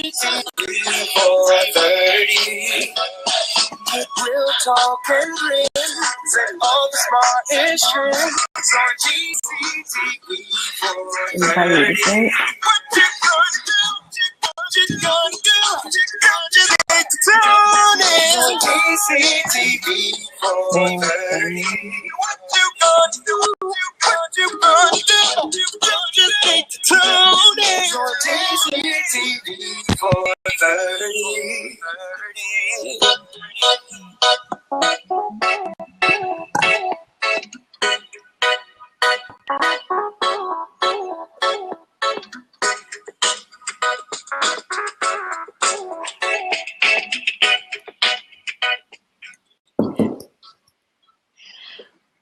DCTV430. We'll talk and bring and all the smartest trends on DCTV430. What you gonna do? Just hit the tune in on DCTV430. What you gonna do? What you gonna do? Just hit the tune in on DCTV430.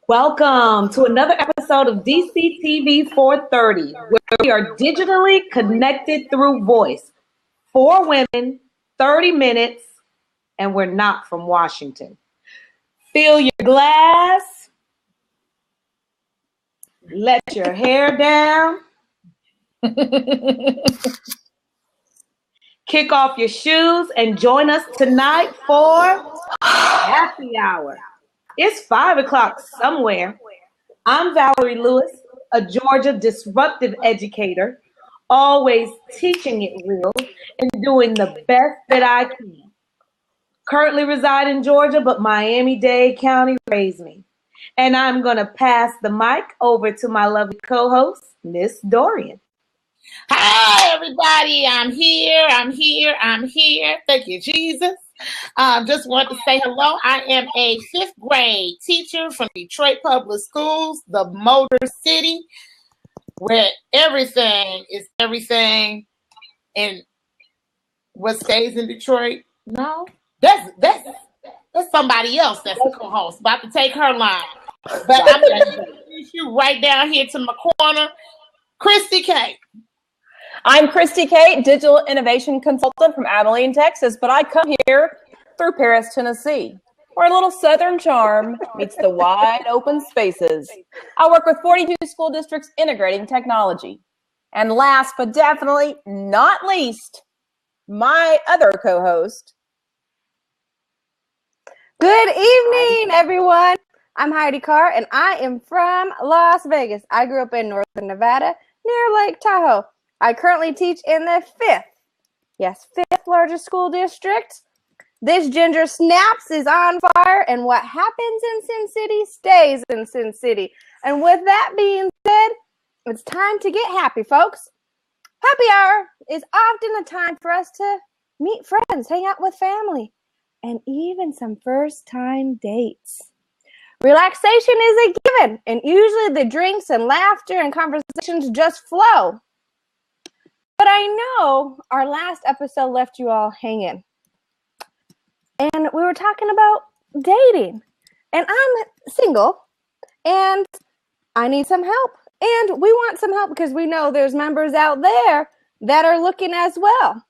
Welcome to another episode of DCTV430, where we are digitally connected through voice. 4 women, 30 minutes, and we're not from Washington. Fill your glass, let your hair down, kick off your shoes, and join us tonight for Happy Hour. It's 5 o'clock somewhere. I'm Valerie Lewis, a Georgia disruptive educator, always teaching it real and doing the best that I can. Currently reside in Georgia, but Miami-Dade County raised me. And I'm going to pass the mic over to my lovely co-host, Miss Dorian. Hi, everybody. I'm here. Thank you, Jesus. Just want to say hello. I am a 5th grade teacher from Detroit Public Schools, the Motor City, where everything is everything. And what stays in Detroit? No, that's somebody else. That's the co-host about to take her line. But I'm going to introduce you right down here to my corner, Christy K. I'm Christy Kate, Digital Innovation Consultant from Abilene, Texas, but I come here through Paris, Tennessee, where a little Southern charm meets the wide open spaces. I work with 42 school districts integrating technology. And last but definitely not least, my other co-host. Good evening, everyone. I'm Heidi Carr, and I am from Las Vegas. I grew up in northern Nevada near Lake Tahoe. I currently teach in the 5th largest school district. This ginger snaps is on fire, and what happens in Sin City stays in Sin City. And with that being said, it's time to get happy, folks. Happy hour is often a time for us to meet friends, hang out with family, and even some first-time dates. Relaxation is a given, and usually the drinks and laughter and conversations just flow. But I know our last episode left you all hanging. And we were talking about dating. And I'm single. And I need some help. And we want some help because we know there's members out there that are looking as well.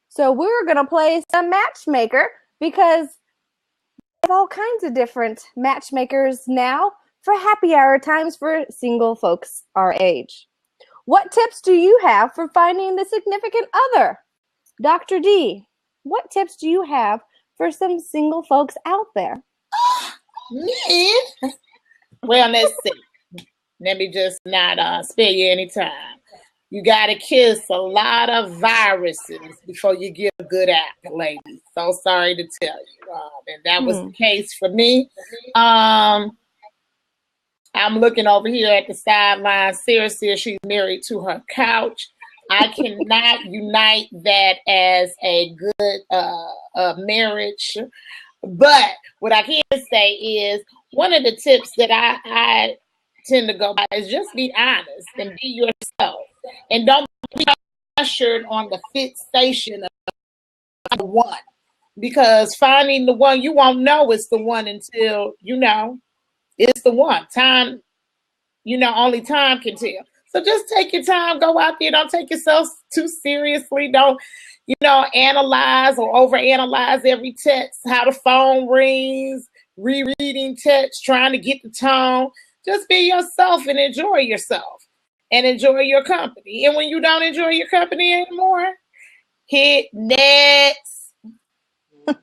So we're going to play some matchmaker because we have all kinds of different matchmakers now for happy hour times for single folks our age. What tips do you have for finding the significant other? Dr. D, what tips do you have for some single folks out there? Me? Well, let's see. Let me just not spare you any time. You got to kiss a lot of viruses before you get a good act, ladies. So sorry to tell you. And that was the case for me. I'm looking over here at the sideline. Seriously, she's married to her couch. I cannot unite that as a good marriage. But what I can say is one of the tips that I tend to go by is just be honest and be yourself. And don't be pressured on the fixation of the one. Because finding the one, you won't know it's the one until, it's the one. Time, only time can tell. So just take your time, go out there. Don't take yourself too seriously. Don't, analyze or overanalyze every text, how the phone rings, rereading text, trying to get the tone. Just be yourself and enjoy yourself and enjoy your company. And when you don't enjoy your company anymore, Hit next.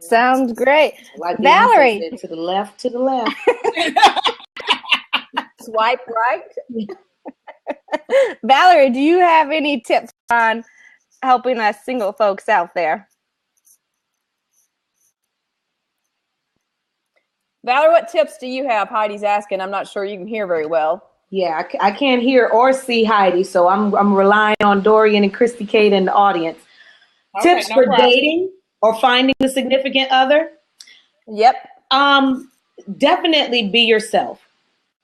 Sounds great. Like Valerie. Beyonce said, to the left, to the left. Swipe right. Valerie, do you have any tips on helping us single folks out there? Valerie, what tips do you have? Heidi's asking. I'm not sure you can hear very well. Yeah, I can't hear or see Heidi, so I'm relying on Dorian and Christy Kate in the audience. Okay, Tips no for problem. dating or finding a significant other? Yep. Definitely be yourself.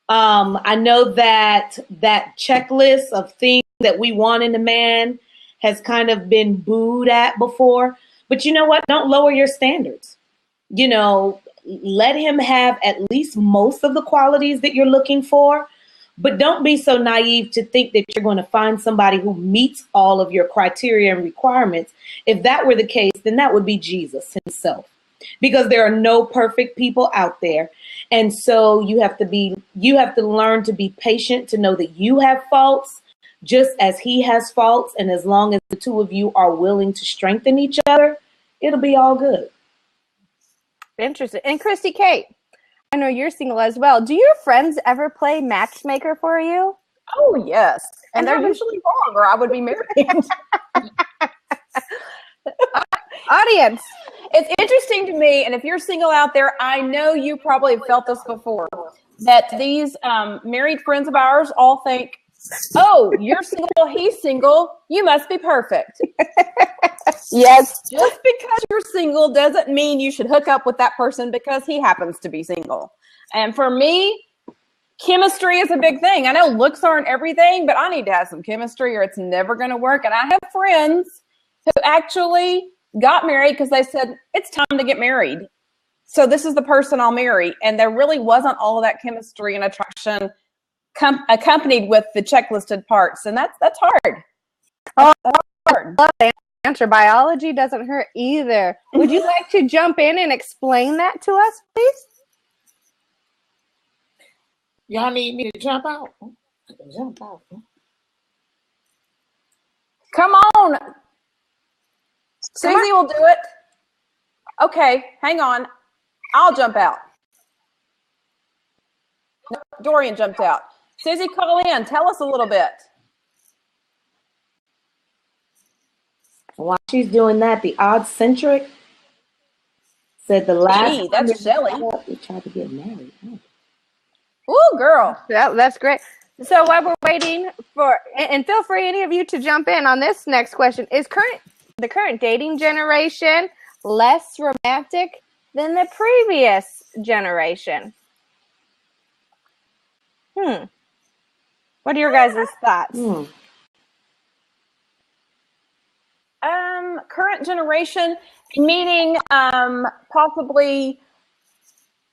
I know that checklist of things that we want in a man has kind of been booed at before, but you know what? Don't lower your standards. You know, let him have at least most of the qualities that you're looking for, but don't be so naive to think that you're going to find somebody who meets all of your criteria and requirements. If that were the case, then that would be Jesus himself, because there are no perfect people out there. And so you have to learn to be patient, to know that you have faults just as he has faults. And as long as the two of you are willing to strengthen each other, it'll be all good. Interesting. And Christy Kate, I know you're single as well. Do your friends ever play matchmaker for you? Oh, yes. And they're how does- usually wrong, or I would be married. Audience. It's interesting to me, and if you're single out there, I know you probably have felt this before, that these married friends of ours all think, oh, you're single, he's single, you must be perfect. Yes. Just because you're single doesn't mean you should hook up with that person because he happens to be single. And for me, chemistry is a big thing. I know looks aren't everything, but I need to have some chemistry or it's never going to work. And I have friends who actually got married because they said, it's time to get married. So this is the person I'll marry. And there really wasn't all of that chemistry and attraction accompanied with the checklisted parts. And that's hard. Oh, that's hard. Love the answer. Biology doesn't hurt either. Would you like to jump in and explain that to us, please? Y'all need me to jump out? I can jump out. Come on. Susie will do it. Okay, hang on. I'll jump out. No, Dorian jumped out. Susie, call in. Tell us a little bit. While she's doing that, the odd-centric said the last Gee, that's Shelley. we tried to get married. Ooh, girl. That's great. So while we're waiting for, and feel free any of you to jump in on this next question, is the current dating generation less romantic than the previous generation? What are your guys' thoughts? Current generation, meaning possibly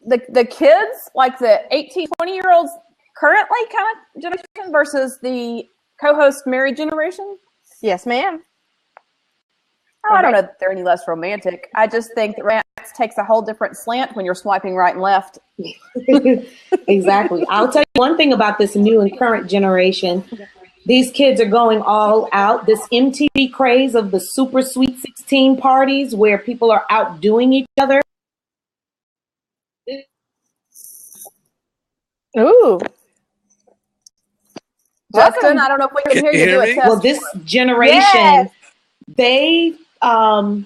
the kids, like the 18, 20-year-olds currently kind of generation versus the co-host married generation? Yes, ma'am. Oh, I don't know that they're any less romantic. I just think that romance takes a whole different slant when you're swiping right and left. Exactly. I'll tell you one thing about this new and current generation. These kids are going all out. This MTV craze of the super sweet 16 parties where people are outdoing each other. Ooh. Justin, I don't know if we can hear you do a test. Well, this generation, they, I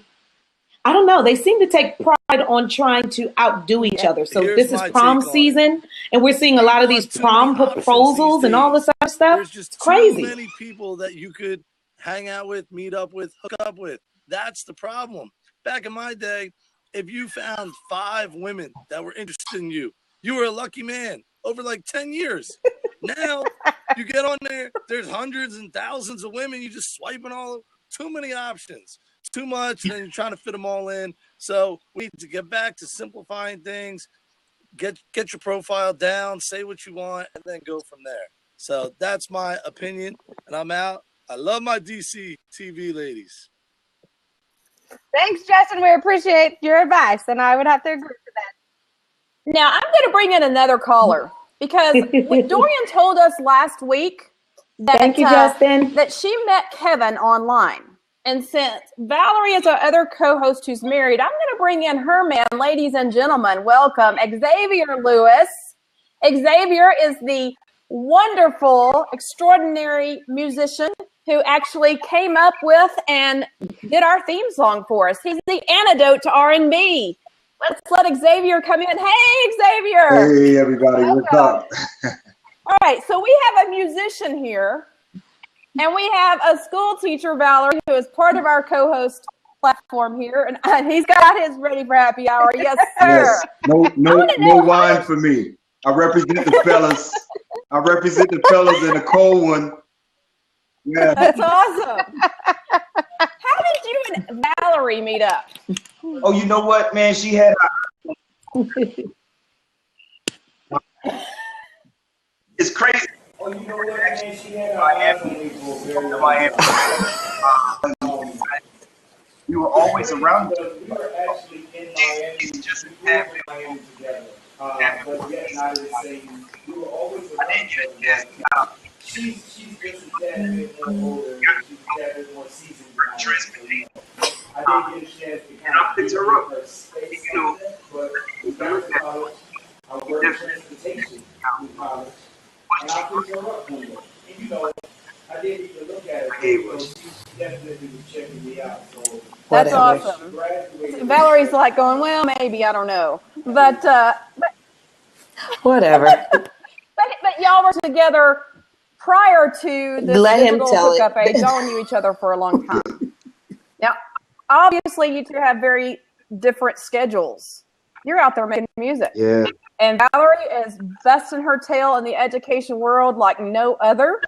don't know, they seem to take pride on trying to outdo each other. So this is prom season, and we're seeing a lot of these prom proposals and all this other stuff. There's just crazy. Too many people that you could hang out with, meet up with, hook up with. That's the problem. Back in my day, if you found 5 women that were interested in you, you were a lucky man over like 10 years. Now you get on there, there's hundreds and thousands of women. You just swiping all, too many options, too much, and then you're trying to fit them all in. So we need to get back to simplifying things, get your profile down, say what you want, and then go from there. So that's my opinion, and I'm out. I love my DC TV ladies. Thanks, Justin. We appreciate your advice, and I would have to agree with that. Now, I'm going to bring in another caller because Dorian told us last week that, Thank you, Justin. that she met Kevin online. And since Valerie is our other co-host who's married, I'm going to bring in her man. Ladies and gentlemen, welcome Xavier Lewis. Xavier is the wonderful, extraordinary musician who actually came up with and did our theme song for us. He's the antidote to R&B. Let's let Xavier come in. Hey, Xavier. Hey, everybody. Welcome. What's up? All right, so we have a musician here, and we have a school teacher, Valerie, who is part of our co-host platform here, and he's got his ready for happy hour. Yes, sir. Yes. No wine for me. I represent the fellas. I represent the fellas in the cold one. Yeah. That's awesome. How did you and Valerie meet up? Oh, you know what, man? She had. It's crazy. Oh, you know what, man? She had. We were always around. We were actually in Miami. Just Miami together. But yet not the same. We were always around. She's just a tad bit more older. She's a tad bit more seasoned. I didn't get a chance to kind of pick her space, but we got to college. I worked transportation in college, and I picked her up one day. And you know, I didn't even look at her. She definitely was checking me out. So that's awesome. Valerie's like going, well, maybe, I don't know, but whatever. But y'all were together prior to the digital hookup age. Y'all knew each other for a long time. Now, obviously, you two have very different schedules. You're out there making music. Yeah. And Valerie is busting her tail in the education world like no other.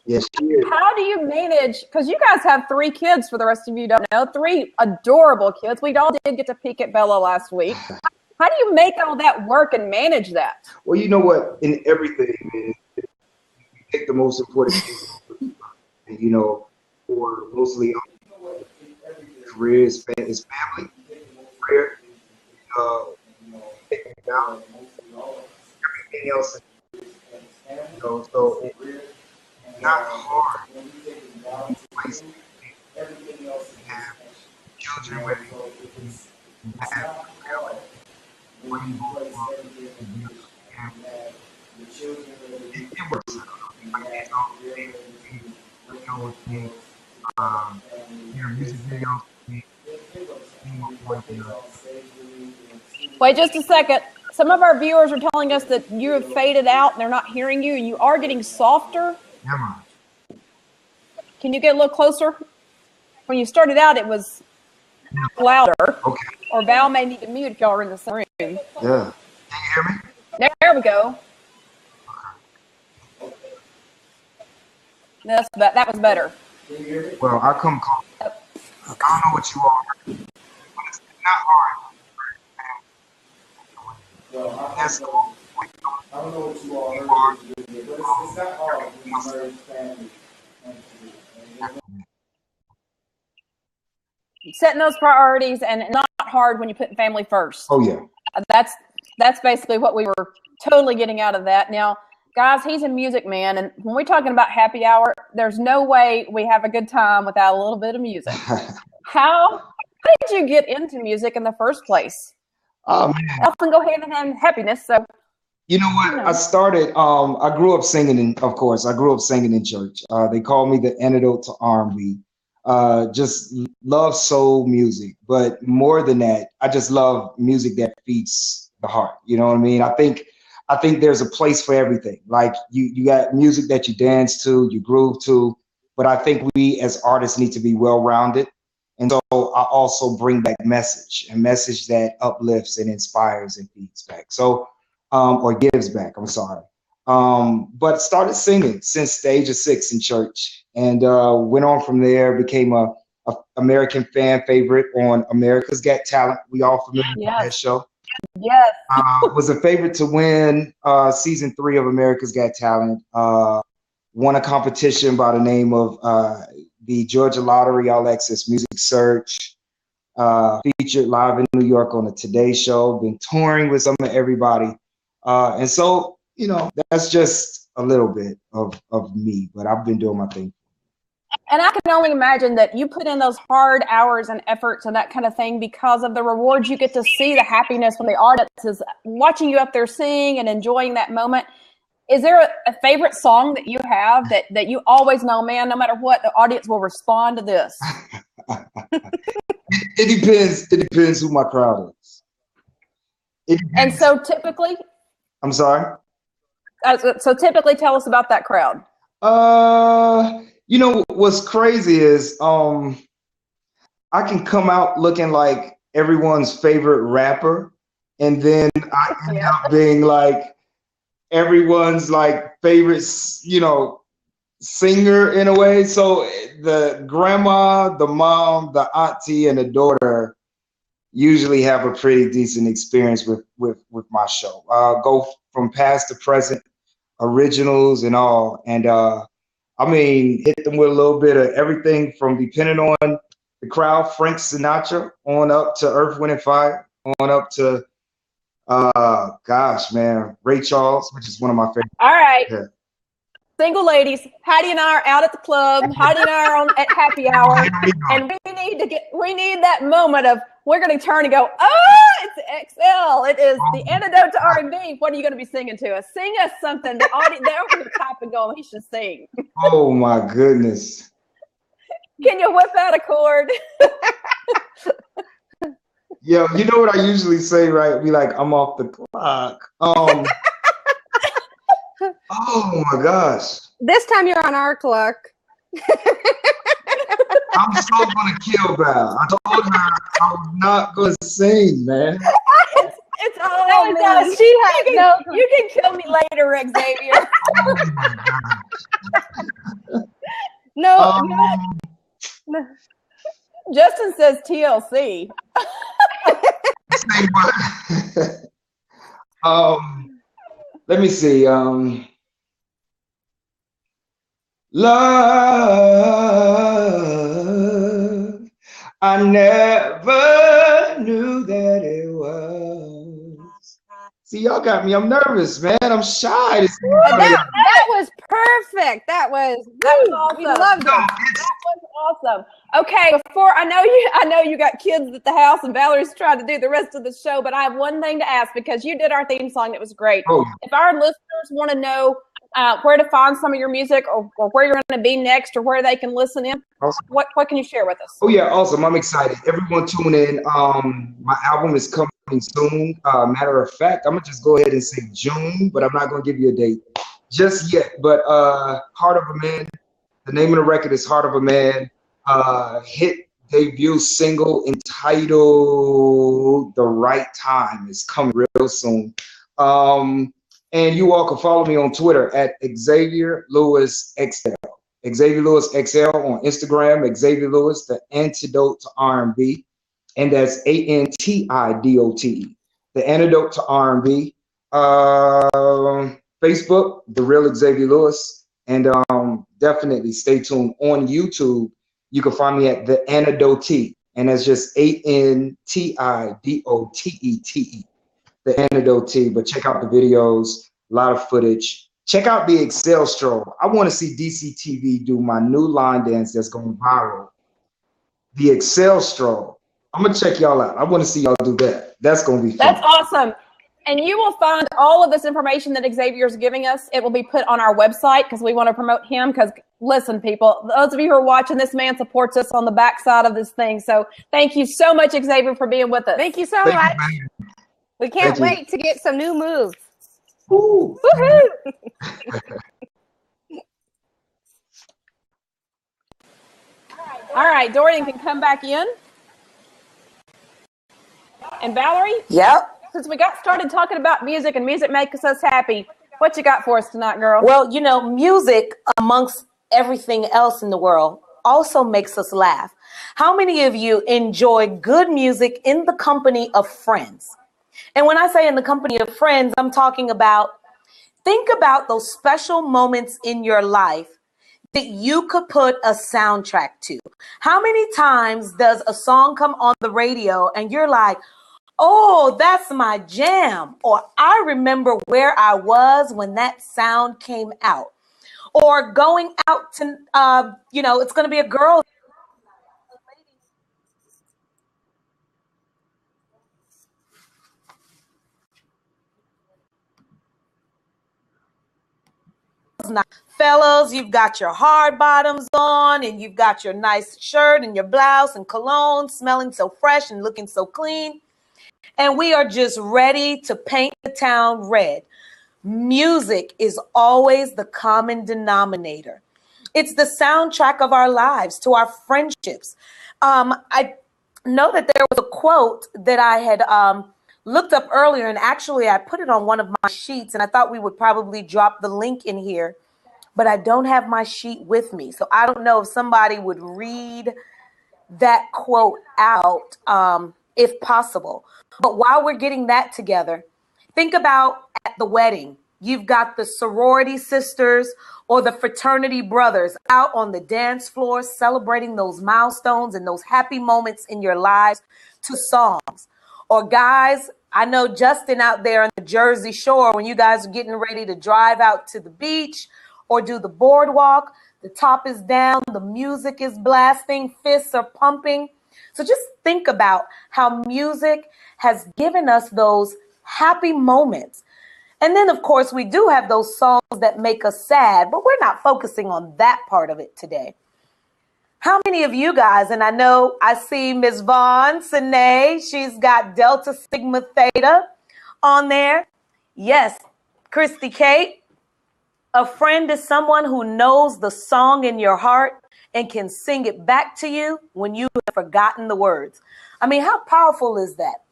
Yes, she is. How do you manage, because you guys have 3 kids, for the rest of you don't know, 3 adorable kids. We all did get to peek at Bella last week. How do you make all that work and manage that? Well, you know what? In everything, man, you take the most important things, you know, for mostly career is family, prayer, taking down everything else, you know, so it's not hard to place everything else and have children with have when you go it works out. Music videos. Wait just a second. Some of our viewers are telling us that you have faded out and they're not hearing you, and you are getting softer. Can you get a little closer? When you started out, it was louder. Okay. Or Val may need to mute if y'all are in the same room. Yeah. Can you hear me? There we go. That was better. Well, I come close. I don't know what you are, but it's not hard. That's cool. I don't know what you are, but it's not hard when you marry family. Setting those priorities, and not hard when you put family first. Oh yeah. That's basically what we were totally getting out of that. Now, guys, he's a music man, and when we're talking about happy hour, there's no way we have a good time without a little bit of music. How did you get into music in the first place? Oh man. I often go hand in hand with happiness. So you know what? I started. I grew up singing, I grew up singing in church. They called me the antidote to R&B. Just love soul music, but more than that, I just love music that feeds the heart. You know what I mean? I think there's a place for everything. Like you got music that you dance to, you groove to, but I think we as artists need to be well-rounded. And so I also bring back a message that uplifts and inspires and feeds back. So, or gives back, I'm sorry. But started singing since the age of 6 in church, and went on from there, became a American fan favorite on America's Got Talent. We all familiar with that show. Yes. Was a favorite to win season 3 of America's Got Talent. Won a competition by the name of the Georgia Lottery All Access Music Search. Featured live in New York on the Today Show. Been touring with some of everybody. And so, you know, that's just a little bit of me, but I've been doing my thing. And I can only imagine that you put in those hard hours and efforts and that kind of thing because of the rewards you get to see, the happiness when the audience is watching you up there sing and enjoying that moment. Is there a favorite song that you have that you always know, man, no matter what, the audience will respond to this? It depends. It depends who my crowd is. And so typically, I'm sorry. So typically, tell us about that crowd. You know what's crazy is I can come out looking like everyone's favorite rapper, and then I end up being like everyone's like favorite, you know, singer in a way. So the grandma, the mom, the auntie, and the daughter usually have a pretty decent experience with my show. Go from past to present, originals and all, and I mean, hit them with a little bit of everything from depending on the crowd, Frank Sinatra, on up to Earth, Wind and Fire, on up to gosh, man, Ray Charles, which is one of my favorites. All right. Yeah. Single ladies, Heidi and I are out at the club. Heidi and I are on at happy hour, and we need that moment of we're going to turn and go, oh, it's XL. It is the antidote to R&B. What are you going to be singing to us? Sing us something. The audience, they're over the top and going, he should sing. Oh my goodness. Can you whip out a chord? Yo, you know what I usually say, right? Be like, I'm off the clock. Oh my gosh. This time you're on our clock. I'm so gonna kill Val. I told her I was not gonna sing, man. It's all no, she has you can kill me later, Xavier. No. Justin says TLC. Let me see. Love, I never knew that it was. See, y'all got me. I'm nervous, man. I'm shy. That was perfect. That was awesome. We loved it. That was awesome. Okay, before I know you got kids at the house, and Valerie's trying to do the rest of the show, but I have one thing to ask because you did our theme song that was great. Oh. If our listeners want to know where to find some of your music, or where you're going to be next, or where they can listen in, awesome. What can you share with us? Oh yeah, awesome. I'm excited. Everyone tune in. My album is coming soon. Matter of fact, I'm gonna just go ahead and say June, but I'm not gonna give you a date just yet. But Heart of a Man, the name of the record is Heart of a Man. Hit debut single entitled The Right Time is coming real soon. And you all can follow me on Twitter at Xavier Lewis XL. Xavier Lewis XL on Instagram. Xavier Lewis, the antidote to R&B, and that's ANTIDOTE. The antidote to R&B. Facebook, The Real Xavier Lewis, and definitely stay tuned on YouTube. You can find me at The Antidote, and that's just ANTIDOTETE. The Antidote, but check out the videos, a lot of footage. Check out the Excel stroll. I want to see DCTV do my new line dance that's going viral. The Excel stroll. I'm going to check y'all out. I want to see y'all do that. That's going to be fun. That's awesome. And you will find all of this information that Xavier is giving us. It will be put on our website because we want to promote him. Because listen, people, those of you who are watching, this man supports us on the backside of this thing. So thank you so much, Xavier, for being with us. Thank you so much. We can't wait to get some new moves. Woo. Woohoo! All right, Dorian can come back in. And Valerie? Yep. Since we got started talking about music and music makes us happy, what you got for us tonight, girl? Well, you know, music, amongst everything else in the world, also makes us laugh. How many of you enjoy good music in the company of friends? And when I say in the company of friends, I'm talking about, think about those special moments in your life that you could put a soundtrack to. How many times does a song come on the radio and you're like, oh, that's my jam, or I remember where I was when that sound came out? or going out to, it's going to be a girl. Fellas, you've got your hard bottoms on and you've got your nice shirt and your blouse and cologne, smelling so fresh and looking so clean. And we are just ready to paint the town red. Music is always the common denominator. It's the soundtrack of our lives, to our friendships. I know that there was a quote that I had looked up earlier, and actually I put it on one of my sheets, and I thought we would probably drop the link in here, but I don't have my sheet with me. So I don't know if somebody would read that quote out, if possible. But while we're getting that together, think about at the wedding, you've got the sorority sisters or the fraternity brothers out on the dance floor celebrating those milestones and those happy moments in your lives to songs. Or guys, I know Justin out there on the Jersey Shore, when you guys are getting ready to drive out to the beach or do the boardwalk, the top is down, the music is blasting, fists are pumping. So just think about how music has given us those happy moments. And then, of course, we do have those songs that make us sad, but we're not focusing on that part of it today. How many of you guys, and I know I see Ms. Vaughn, Sine, she's got Delta Sigma Theta on there. Yes, Christy Kate, a friend is someone who knows the song in your heart and can sing it back to you when you have forgotten the words. I mean, how powerful is that?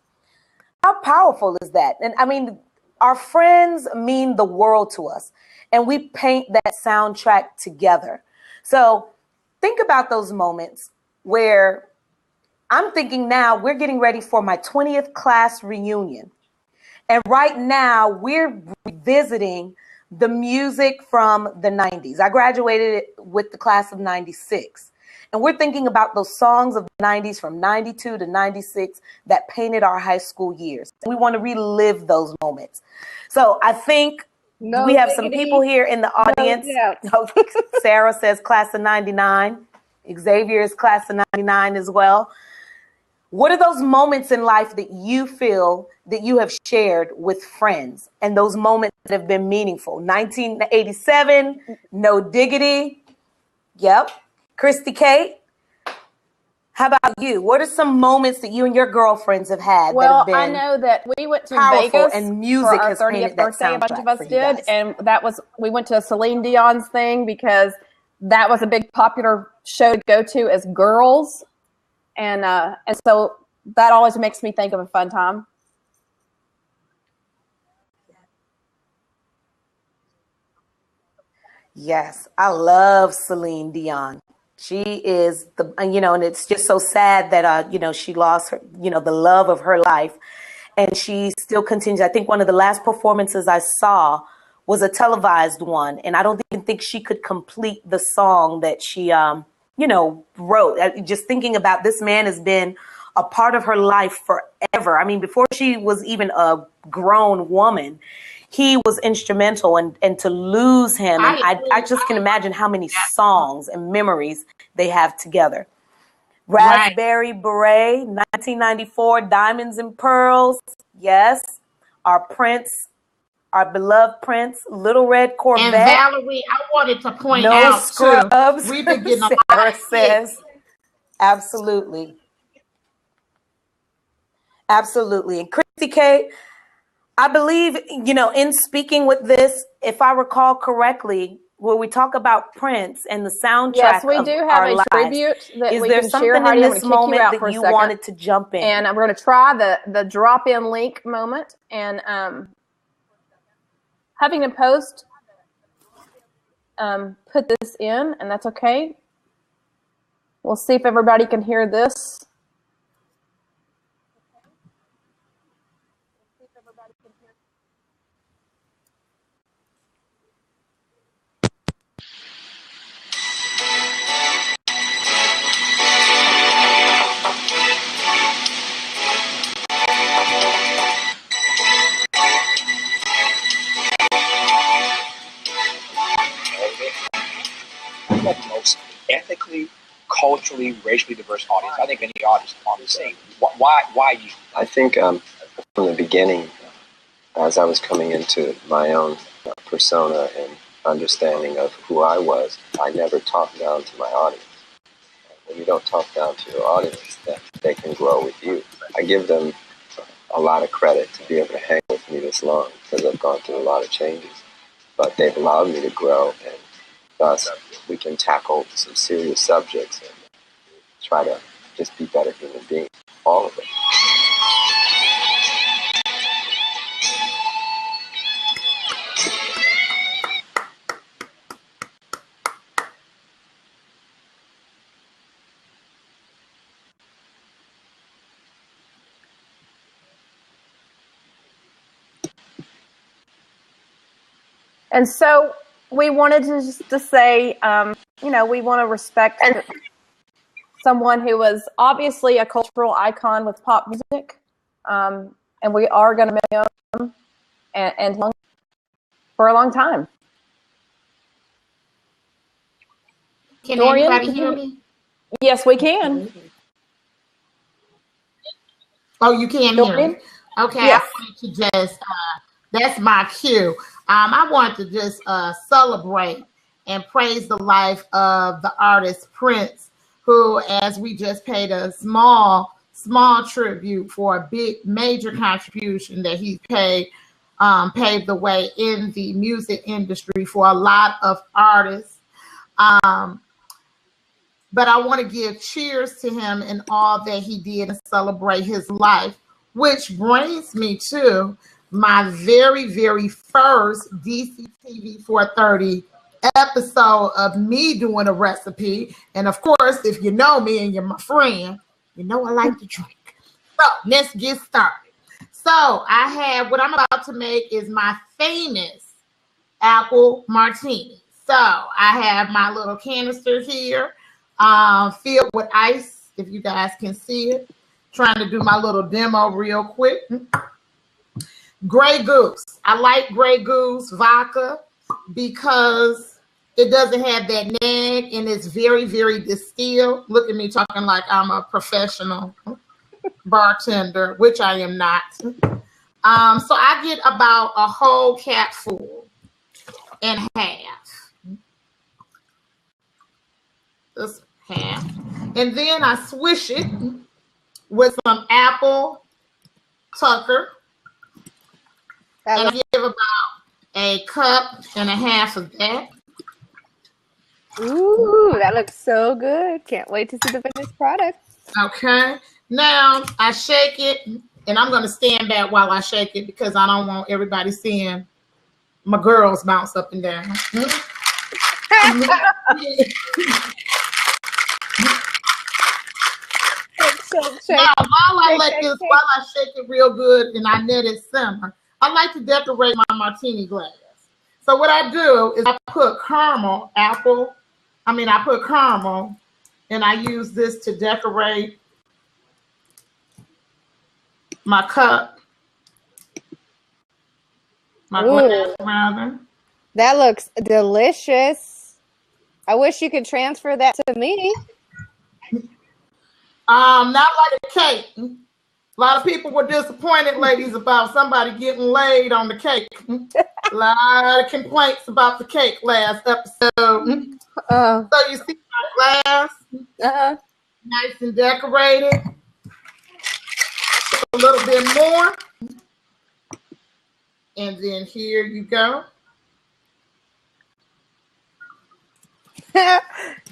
How powerful is that? And I mean, our friends mean the world to us, and we paint that soundtrack together. So think about those moments where I'm thinking now we're getting ready for my 20th class reunion. And right now we're revisiting the music from the 90s. I graduated with the class of 96. And we're thinking about those songs of the 90s from 92 to 96 that painted our high school years. We want to relive those moments. So I think we have some people here in the audience. No, Sarah says class of 99. Xavier is class of 99 as well. What are those moments in life that you feel that you have shared with friends, and those moments that have been meaningful? 1987, No Diggity. Yep. Christy Kate, how about you? What are some moments that you and your girlfriends have had? Well, that have been I know that we went to powerful Vegas and music for our has 30th birthday. A bunch of us did, guys. and we went to Celine Dion's thing because that was a big popular show to go to as girls, and so that always makes me think of a fun time. Yes, I love Celine Dion. She is and it's just so sad that, she lost her, the love of her life, and she still continues. I think one of the last performances I saw was a televised one, and I don't even think she could complete the song that she, wrote. Just thinking about this man has been a part of her life forever. I mean, before she was even a grown woman, he was instrumental, and to lose him, and I just can imagine how many songs and memories they have together. Raspberry Beret, 1994, Diamonds and Pearls. Yes, our Prince, our beloved Prince, Little Red Corvette. And Valerie, I wanted to point No out Scrubs. too, we've been getting a Sarah lot of says, absolutely. Absolutely. And Christy K, I believe, in speaking with this, if I recall correctly, when we talk about Prince and the soundtrack, yes, we do have a tribute that we can share. Heidi, I'm going to kick you out for a second. Wanted to jump in, and we're going to try the drop-in link moment, and having to post put this in, and that's okay. We'll see if everybody can hear this. naturally racially diverse audience. I think any artist on the scene. Why you? I think from the beginning, as I was coming into my own persona and understanding of who I was, I never talked down to my audience. When you don't talk down to your audience, then they can grow with you. I give them a lot of credit to be able to hang with me this long because I've gone through a lot of changes. But they've allowed me to grow, and thus we can tackle some serious subjects and try to just be better human beings, all of it. And so we wanted to say, you know, we want to respect someone who was obviously a cultural icon with pop music, and we are going to miss him and for a long time. Can Dorian, anybody hear me? Yes, we can. Oh, you can't Dorian? hear me. Okay, Yes. I wanted to just, that's my cue. I wanted to just celebrate and praise the life of the artist Prince, who, as we just paid a small tribute for a big, major contribution that he paved the way in the music industry for a lot of artists. But I want to give cheers to him and all that he did and celebrate his life, which brings me to my very, very first DCTV430 episode of me doing a recipe. And of course, if you know me and you're my friend, you know I like to drink. So let's get started. So I have, what I'm about to make is my famous apple martini. So I have my little canister here filled with ice, if you guys can see it. Trying to do my little demo real quick. Grey Goose. I like Grey Goose vodka because it doesn't have that nag and it's very, very distilled. Look at me talking like I'm a professional bartender, which I am not. So I get about a whole capful and half. This half. And then I swish it with some apple tucker. And I give about a cup and a half of that. Ooh, that looks so good. Can't wait to see the finished product. Okay. Now I shake it, and I'm going to stand back while I shake it because I don't want everybody seeing my girls bounce up and down. Now, while I shake it real good and I let it simmer, I like to decorate my martini glass. So what I do is I put caramel, and I use this to decorate my cup. My glass, rather. That looks delicious. I wish you could transfer that to me. Not like a cake. A lot of people were disappointed, ladies, about somebody getting laid on the cake. A lot of complaints about the cake last episode. So you see my glass, nice and decorated. A little bit more. And then here you go.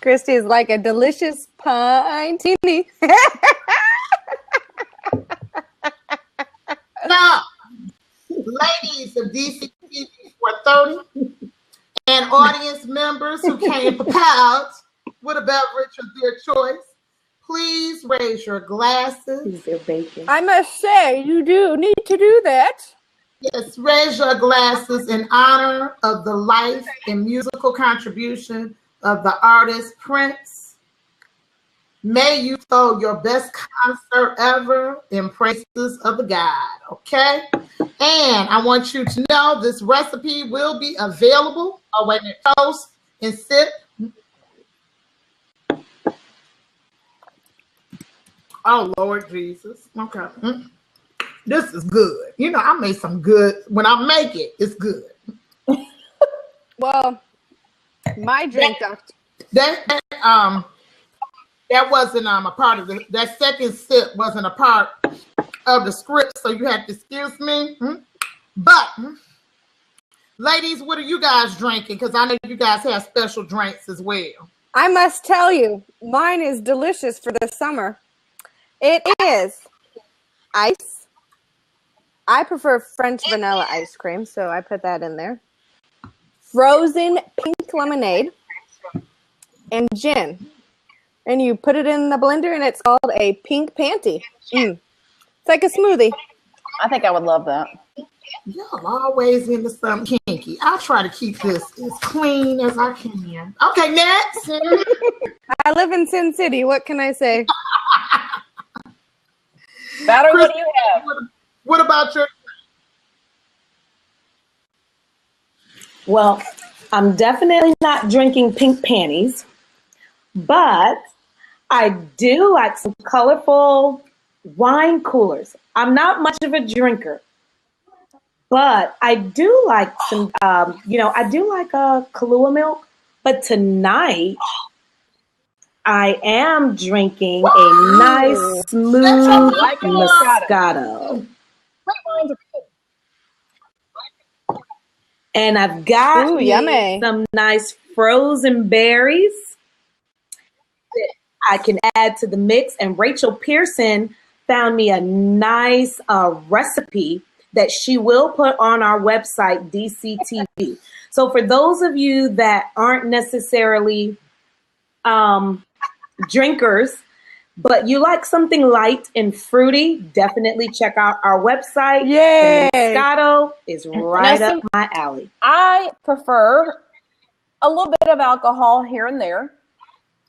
Christy's like a delicious pine-tini. Now, ladies of DCTV430 and audience members who came prepared with a beverage of their choice, please raise your glasses. I must say, you do need to do that. Yes, raise your glasses in honor of the life and musical contribution of the artist Prince. May you throw your best concert ever in praises of the God, okay? And I want you to know this recipe will be available. Oh, wait a minute, toast and sip. Oh, Lord Jesus. Okay. This is good. You know, I made some good. When I make it, it's good. Well, my drink, doctor. That wasn't a part of that second sip wasn't a part of the script, so you have to excuse me. But ladies, what are you guys drinking? Because I know you guys have special drinks as well. I must tell you, mine is delicious for the summer. It is ice. I prefer French vanilla ice cream, so I put that in there. Frozen pink lemonade and gin. And you put it in the blender, and it's called a pink panty. It's like a smoothie. I think I would love that. Y'all always into something kinky. I'll try to keep this as clean as I can. Okay, next. I live in Sin City. What can I say? Valerie, what do you have? What about your? Well, I'm definitely not drinking pink panties, but I do like some colorful wine coolers. I'm not much of a drinker, but I do like some, I do like a Kahlua milk, but tonight I am drinking a nice, smooth Moscato. And I've got some nice frozen berries that I can add to the mix. And Rachel Pearson found me a nice recipe that she will put on our website, DCTV. So for those of you that aren't necessarily drinkers, but you like something light and fruity, definitely check out our website. Yay! Moscato is right up my alley. I prefer a little bit of alcohol here and there.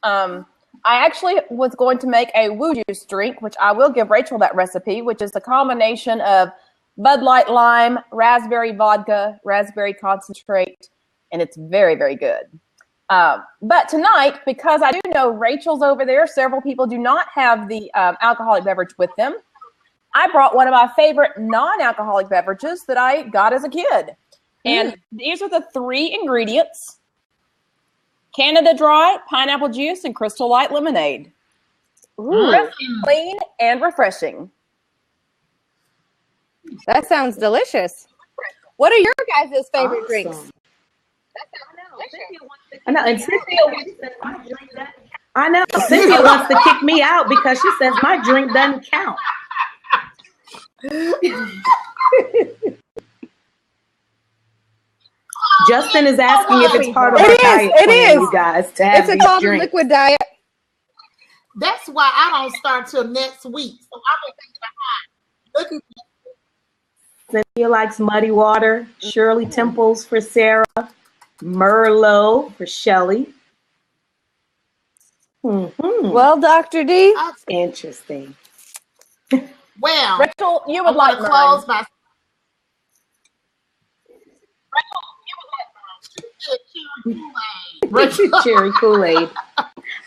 I actually was going to make a woo juice drink, which I will give Rachel that recipe, which is a combination of Bud Light lime, raspberry vodka, raspberry concentrate, and it's very, very good. But tonight, because I do know Rachel's over there, several people do not have the alcoholic beverage with them. I brought one of my favorite non-alcoholic beverages that I got as a kid. And these are the 3 ingredients: Canada Dry, pineapple juice, and Crystal Light lemonade. Clean and refreshing. That sounds delicious. What are your guys' favorite drinks? I know, and Cynthia wants to kick me out because she says my drink doesn't count. Justin is asking if it's part of our diet plan, you guys, to have it's called a liquid diet. That's why I don't start till next week. So I've been thinking behind. Cynthia likes Muddy Water. Shirley Temples for Sarah. Merlot for Shelly. Well, Dr. D. That's interesting. Well, Rachel, you would like mine. Cherry Kool-Aid.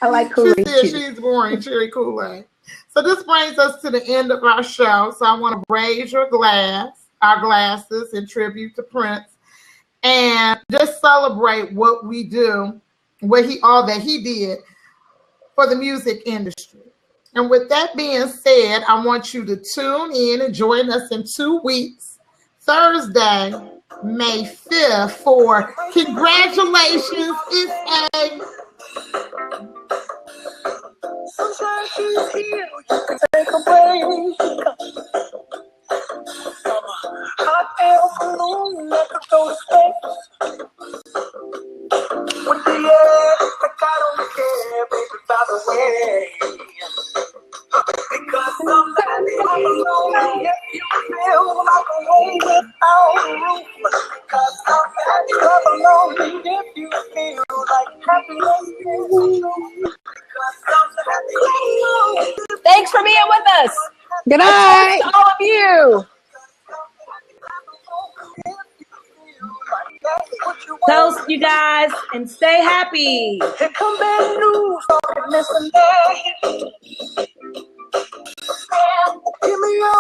I like Kool-Aid too. She's boring, cherry Kool-Aid. So this brings us to the end of our show. So I want to raise our glasses in tribute to Prince, and just celebrate what we do, all that he did for the music industry. And with that being said, I want you to tune in and join us in 2 weeks, Thursday, May 5th, for Congratulations, It's a... Sometimes you feel you can take a break. Hot air balloon that could go to space. With the air, like I don't care, baby, by the way. Because sometimes I'm alone if you feel like a home without a roof. Because sometimes I'm alone if you feel like happiness is the truth. Thanks for being with us. Good night. To all of you. Toast, you guys, and stay happy. Here come bad news, listen, Give me your